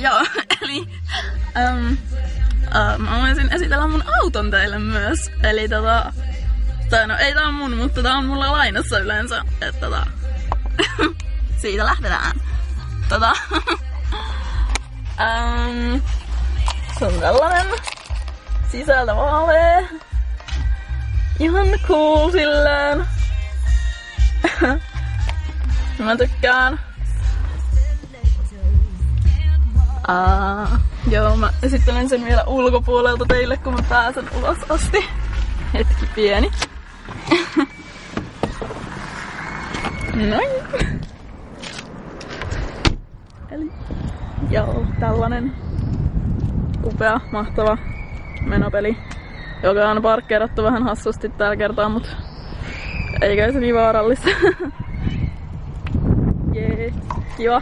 Joo, eli mä voisin esitellä mun auton teille myös. Eli tai no ei tää on mun, mutta tää on mulla lainassa yleensä. Et siitä lähdetään. Se on tällainen sisältä vaalea. Ihan cool silleen. Mä tykkään. Joo, mä esittelen sen vielä ulkopuolelta teille, kun mä pääsen ulos asti. Hetki pieni. Noin. Eli joo, tällainen upea, mahtava menopeli, joka on parkkeerattu vähän hassusti tällä kertaa, mutta eikä se niin vaarallista. Jee, kiva.